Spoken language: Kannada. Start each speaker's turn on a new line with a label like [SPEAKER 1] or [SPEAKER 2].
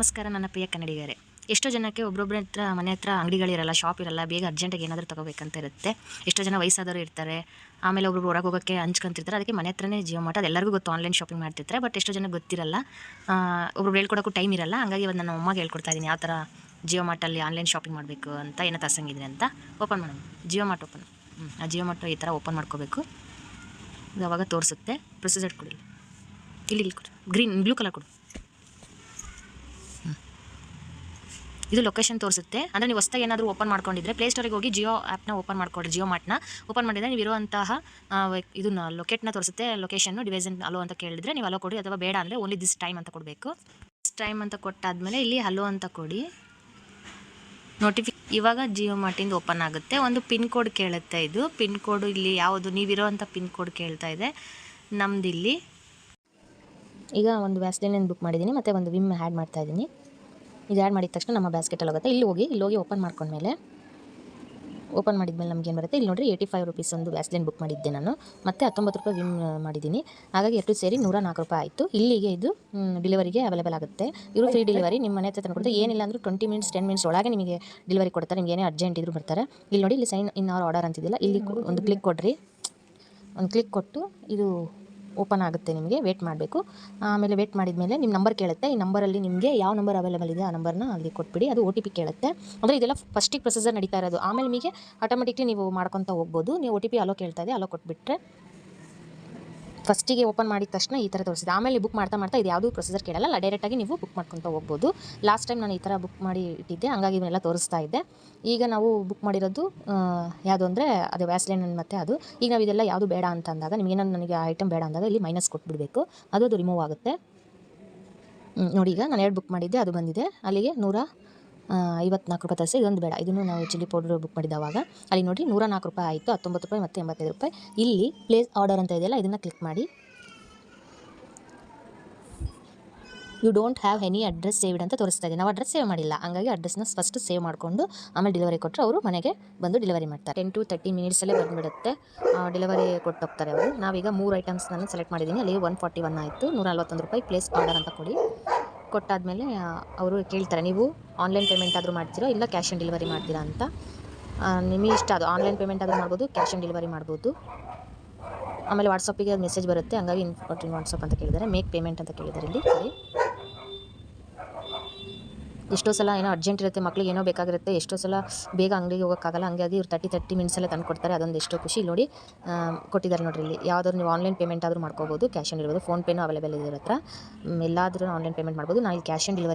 [SPEAKER 1] ನಮಸ್ಕಾರ ನನ್ನ ಪ್ರಿಯ ಕನ್ನಡಿಗರೇ. ಎಷ್ಟೋ ಜನಕ್ಕೆ ಒಬ್ಬೊಬ್ಬರ ಹತ್ರ ಮನೆ ಹತ್ರ ಅಂಗಡಿಗಳಿರಲ್ಲ, ಶಾಪ್ ಇರಲ್ಲ, ಬೇಗ ಅರ್ಜೆಂಟಾಗಿ ಏನಾದರೂ ತೊಗೋಬೇಕಂತ ಇರುತ್ತೆ. ಎಷ್ಟೋ ಜನ ವಯಸ್ಸಾದವರು ಇರ್ತಾರೆ, ಆಮೇಲೆ ಒಬ್ಬರು ಹೊರಗೆ ಹೋಗೋಕ್ಕೆ ಹಂಚ್ಕೊಂತಿರ್ತಾರೆ. ಅದಕ್ಕೆ ಮನೆ ಹತ್ರನೇ ಜಿಯೋ ಮಾರ್ಟ್, ಅದೆಲ್ಲರಿಗೂ ಗೊತ್ತು, ಆನ್ಲೈನ್ ಶಾಪಿಂಗ್ ಮಾಡ್ತಿರ್ತಾರೆ. ಬಟ್ ಎಷ್ಟೋ ಜನಕ್ಕೆ ಗೊತ್ತಿರಲ್ಲ, ಒಬ್ರು ಹೇಳ್ಕೊಡೋಕ್ಕೂ ಟೈಮ್ ಇರಲ್ಲ. ಹಂಗಾಗಿ ಇವತ್ತು ನನ್ನ ಅಮ್ಮಗೆ ಹೇಳ್ಕೊಡ್ತಾ ಇದ್ದೀನಿ ಯಾವ ಥರ ಜಿಯೋ ಮಾರ್ಟಲ್ಲಿ ಆನ್ಲೈನ್ ಶಾಪಿಂಗ್ ಮಾಡಬೇಕು ಅಂತ, ಏನೋ ತರ್ಸಂಗಿದ್ರೆ ಅಂತ. ಓಪನ್ ಮಾಡೋಣ, ಜಿಯೋ ಮಾರ್ಟ್ ಓಪನ್. ಆ ಜಿಯೋ ಮಾರ್ಟ್ ಈ ಥರ ಓಪನ್ ಮಾಡ್ಕೋಬೇಕು. ಇದು ಅವಾಗ ತೋರಿಸುತ್ತೆ. ಪ್ರೊಸೀಜರ್ ಕೊಡಿ, ಇಲ್ಲಿ ಕೊಡಿ, ಬ್ಲೂ ಕಲರ್ ಕೊಡು. ಇದು ಲೊಕೇಶನ್ ತೋರಿಸುತ್ತೆ. ಅಂದರೆ ನೀವು ಹೊಸದಾಗಿ ಏನಾದರೂ ಓಪನ್ ಮಾಡ್ಕೊಂಡಿದ್ರೆ ಪ್ಲೇಸ್ಟೋರಿಗೆ ಹೋಗಿ ಜಿಯೋ ಆ್ಯಪ್ನ ಓಪನ್ ಮಾಡ್ಕೊಳ್ಳಿ. ಜಿಯೋ ಮಾರ್ಟ್ನ ಓಪನ್ ಮಾಡಿದರೆ ನೀವು ಇರುವಂತಹ ಇದನ್ನ ಲೊಕೇಟ್ನ ತೋರಿಸುತ್ತೆ. ಲೊಕೇಶನ್ನು ಡಿವೈಸನ್ ಅಲೋ ಅಂತ ಕೇಳಿದ್ರೆ ನೀವು ಅಲೋ ಕೊಡಿ, ಅಥವಾ ಬೇಡ ಅಂದರೆ ಓನ್ಲಿ ದಿಸ್ ಟೈಮ್ ಅಂತ ಕೊಡಬೇಕು. ದಿಸ್ ಟೈಮ್ ಅಂತ ಕೊಟ್ಟಾದಮೇಲೆ ಇಲ್ಲಿ ಅಲೋ ಅಂತ ಕೊಡಿ. ಇವಾಗ ಜಿಯೋ ಮಾರ್ಟಿಂದ ಓಪನ್ ಆಗುತ್ತೆ. ಒಂದು ಪಿನ್ ಕೋಡ್ ಕೇಳುತ್ತೆ. ಇದು ಪಿನ್ ಕೋಡು ಇಲ್ಲಿ ಯಾವುದು ನೀವಿರೋವಂಥ ಪಿನ್ ಕೋಡ್ ಕೇಳ್ತಾ ಇದೆ. ನಮ್ಮದಿಲ್ಲಿ ಈಗ ಒಂದು ವ್ಯಾಸ್ಲಿನ್ ಬುಕ್ ಮಾಡಿದ್ದೀನಿ, ಮತ್ತು ಒಂದು ವಿಮ್ ಆ್ಯಡ್ ಮಾಡ್ತಾ ಇದ್ದೀನಿ. ಇದು ಆ್ಯಡ್ ಮಾಡಿದ ತಕ್ಷಣ ನಮ್ಮ ಬ್ಯಾಸ್ಕೆಟಲ್ಲಿ ಹೋಗುತ್ತೆ. ಇಲ್ಲಿ ಹೋಗಿ ಓಪನ್ ಮಾಡ್ಕೊಂಡ್ಮೇಲೆ ಓಪನ್ ಮಾಡಿದ್ಮೇಲೆ ನಮ್ಗೆ ಏನು ಬರುತ್ತೆ, ಇಲ್ಲಿ ನೋಡಿರಿ 85 ರುಪೀಸ್ ಒಂದು ವ್ಯಾಸ್ಲಿನ್ ಬುಕ್ ಮಾಡಿದ್ದೆ ನಾನು, ಮತ್ತು 19 ರೂಪಾಯಿ ವಿಮ್ ಮಾಡಿದ್ದೀನಿ. ಹಾಗಾಗಿ ಎಷ್ಟು ಸೇರಿ 104 ರೂಪಾಯಿ ಆಯಿತು. ಇಲ್ಲಿಗೆ ಇದು ಡಿಲಿವರಿಗೆ ಅವೈಲೇಬಲ್ ಆಗುತ್ತೆ. ಇವರು ಫ್ರೀ ಡೆಲಿವರಿ ನಿಮ್ಮ ಮನೆ ಹತ್ರ ತಂದುಕೊಡ್ತಾರೆ. ಏನಿಲ್ಲ ಅಂದರೂ 20 ಮಿನಿಟ್ಸ್ 10 ಮಿನಿಟ್ಸ್ ಒಳಗೆ ನಿಮಗೆ ಡೆಲಿವರಿ ಕೊಡ್ತಾರೆ. ನಿಮ್ಗೆ ಏನೇ ಅರ್ಜೆಂಟ್ ಇದ್ರೂ ಬರ್ತಾರೆ. ಇಲ್ಲಿ ನೋಡಿ, ಇಲ್ಲಿ ಸೈನ್ ಇನ್ ಅವರ್ ಆರ್ಡರ್ ಅಂತಿದ್ದಿಲ್ಲ, ಇಲ್ಲಿ ಒಂದು ಕ್ಲಿಕ್ ಕೊಡ್ರಿ. ಒಂದು ಕ್ಲಿಕ್ ಕೊಟ್ಟು ಇದು ಓಪನ್ ಆಗುತ್ತೆ. ನಿಮಗೆ ವೇಟ್ ಮಾಡಬೇಕು. ಆಮೇಲೆ ವೇಟ್ ಮಾಡಿದ್ಮೇಲೆ ನಿಮ್ಮ ನಂಬರ್ ಕೇಳುತ್ತೆ. ಈ ನಂಬರಲ್ಲಿ ನಿಮಗೆ ಯಾವ ನಂಬರ್ ಅವೈಲೇಬಲ್ ಇದೆ ಆ ನಂಬರ್ನ ಅಲ್ಲಿ ಕೊಟ್ಬಿಡಿ. ಅದು OTP ಕೇಳುತ್ತೆ. ಅಂದರೆ ಇದೆಲ್ಲ ಫಸ್ಟಿಗೆ ಪ್ರೊಸೆಸರ್ ನಡೀತಾ ಇರೋದು. ಆಮೇಲೆ ನಿಮಗೆ ಆಟೋಮೆಟಿಕ್ಲಿ ನೀವು ಮಾಡ್ಕೊತಾ ಹೋಗ್ಬೋದು. ನೀವು OTP ಅಲೋ ಕೇಳ್ತಾ ಇದೆ, ಅಲೋ ಕೊಟ್ಬಿಟ್ರೆ ಫಸ್ಟಿಗೆ ಓಪನ್ ಮಾಡಿದ ತಕ್ಷಣ ಈ ಥರ ತೋರಿಸಿದೆ. ಆಮೇಲೆ ಬುಕ್ ಮಾಡ್ತಾ ಇದು ಯಾವುದೂ ಪ್ರೊಸೆಸರ್ ಕೇಳಲ್ಲ, ಡೈರೆಕ್ಟಾಗಿ ನೀವು ಬುಕ್ ಮಾಡ್ಕೊತಾ ಹೋಗ್ಬೋದು. ಲಾಸ್ಟ್ ಟೈಮ್ ನಾನು ಈ ಥರ ಬುಕ್ ಮಾಡಿ ಇಟ್ಟಿದ್ದೆ, ಹಂಗಾಗಿ ಇವನ್ನೆಲ್ಲ ತೋರಿಸ್ತಾ ಇದ್ದೆ. ಈಗ ನಾವು ಬುಕ್ ಮಾಡಿರೋದು ಯಾವುದು ಅಂದರೆ ಅದು ವ್ಯಾಸ್ಲಿನ್ ಮತ್ತು ಅದು. ಈಗ ನಾವು ಇದೆಲ್ಲ ಯಾವುದು ಬೇಡ ಅಂತ ಅಂದಾಗ, ನಿಮಗೇನೋ ನನಗೆ ಐಟಮ್ ಬೇಡ ಅಂದಾಗ ಇಲ್ಲಿ ಮೈನಸ್ ಕೊಟ್ಬಿಡಬೇಕು. ಅದು ರಿಮೂವ್ ಆಗುತ್ತೆ. ನೋಡಿ, ಈಗ ನಾನು 2 ಬುಕ್ ಮಾಡಿದ್ದೆ, ಅದು ಬಂದಿದೆ. ಅಲ್ಲಿಗೆ 154 ರೂಪಾಯಿ ತರಿಸಿ. ಇದೊಂದು ಬೇಡ, ಇದನ್ನು ನಾವು ಚಿಲ್ಲಿ ಪೌಡ್ರ್ ಬುಕ್ ಮಾಡಿದವಾಗ ಅಲ್ಲಿ ನೋಡಿ 104 ರೂಪಾಯಿ ಆಯಿತು. 19 ರೂಪಾಯಿ ಮತ್ತು 85 ರೂಪಾಯಿ. ಇಲ್ಲಿ ಪ್ಲೇಸ್ ಆರ್ಡರ್ ಅಂತ ಇದೆಯಲ್ಲ, ಇದನ್ನು ಕ್ಲಿಕ್ ಮಾಡಿ. You don't have any address saved ಅಂತ ತೋರಿಸ್ತಾ ಇದೆ. ನಾವು ಅಡ್ರೆಸ್ ಸೇವ್ ಮಾಡಿಲ್ಲ, ಹಂಗಾಗಿ ಅಡ್ರೆಸ್ನ ಫಸ್ಟ್ ಸೇವ್ ಮಾಡಿಕೊಂಡು ಆಮೇಲೆ ಡೆಲಿವರಿ ಕೊಟ್ಟರೆ ಅವರು ಮನೆಗೆ ಬಂದು ಡೆಲಿವರಿ ಮಾಡ್ತಾರೆ. 10 to 30 ಮಿನಿಟ್ಸಲ್ಲೇ ಬಂದುಬಿಡುತ್ತೆ. ಡೆಲಿವರಿ ಕೊಟ್ಟು ಹೋಗ್ತಾರೆ ಅವರು. ನಾವೀಗ 3 ಐಟಮ್ಸ್ ನಾನು ಸೆಲೆಕ್ಟ್ ಮಾಡಿದ್ದೀನಿ. ಅಲ್ಲಿ 141 ಆಯಿತು. 141 ರೂಪಾಯಿ ಪ್ಲೇಸ್ ಆರ್ಡರ್ ಅಂತ ಕೊಡಿ. ಕೊಟ್ಟಾದಮೇಲೆ ಅವರು ಕೇಳ್ತಾರೆ, ನೀವು ಆನ್ಲೈನ್ ಪೇಮೆಂಟ್ ಆದರೂ ಮಾಡ್ತೀರಾ ಇಲ್ಲ ಕ್ಯಾಶ್ ಆನ್ ಡೆಲಿವರಿ ಮಾಡ್ತೀರಾ ಅಂತ. ನಿಮಗೆ ಇಷ್ಟ, ಅದು ಆನ್ಲೈನ್ ಪೇಮೆಂಟ್ ಆದರೂ ಮಾಡ್ಬೋದು, ಕ್ಯಾಶ್ ಆನ್ ಡೆಲಿವರಿ ಮಾಡ್ಬೋದು. ಆಮೇಲೆ ವಾಟ್ಸಪ್ಪಿಗೆ ಅದು ಮೆಸೇಜ್ ಬರುತ್ತೆ. ಹಂಗಾಗಿ ಇನ್ ವಾಟ್ಸಪ್ ಅಂತ ಕೇಳಿದ್ದಾರೆ, ಮೇಕ್ ಪೇಮೆಂಟ್ ಅಂತ ಕೇಳಿದ್ದಾರೆ. ಇಲ್ಲಿ ಎಷ್ಟೋ ಸಲ ಏನೋ ಅರ್ಜೆಂಟ್ ಇರುತ್ತೆ, ಮಕ್ಳಿಗೆ ಏನೋ ಬೇಕಾಗಿರುತ್ತೆ, ಎಷ್ಟೋ ಸಲ ಬೇಗ ಅಂಗಡಿಗೆ ಹೋಗೋಕ್ಕಾಗಲ್ಲ. ಹಂಗಾಗಿ ಇವ್ರು 30 ಮಿನಿಟ್ಸಲ್ಲೇ ತಂದು ಕೊಡ್ತಾರೆ. ಅದೊಂದು ಎಷ್ಟೋ ಖುಷಿ. ನೋಡಿ ಕೊಟ್ಟಿದ್ದಾರೆ ನೋಡಿರಿ. ಇಲ್ಲಿ ಯಾವುದಾದ್ರು ನೀವು ಆನ್ಲೈನ್ ಪೇಮೆಂಟ್ ಆದರೂ ಮಾಡ್ಕೋಬೋದು, ಕ್ಯಾಶ್ ಆನ್ ಡೆಲಿವರಿ. ಫೋನ್ಪೇನೂ ಅವೈಲೇಬಲ್ ಇದೆ ಇವ್ರ ಹತ್ರ. ಎಲ್ಲಾದರೂ ಆನ್ಲೈನ್ ಪೇಮೆಂಟ್ ಮಾಡ್ಬೋದು. ನಾನು ಇಲ್ಲಿ ಕ್ಯಾಶ್ ಆನ್ ಡೆಲಿವರಿ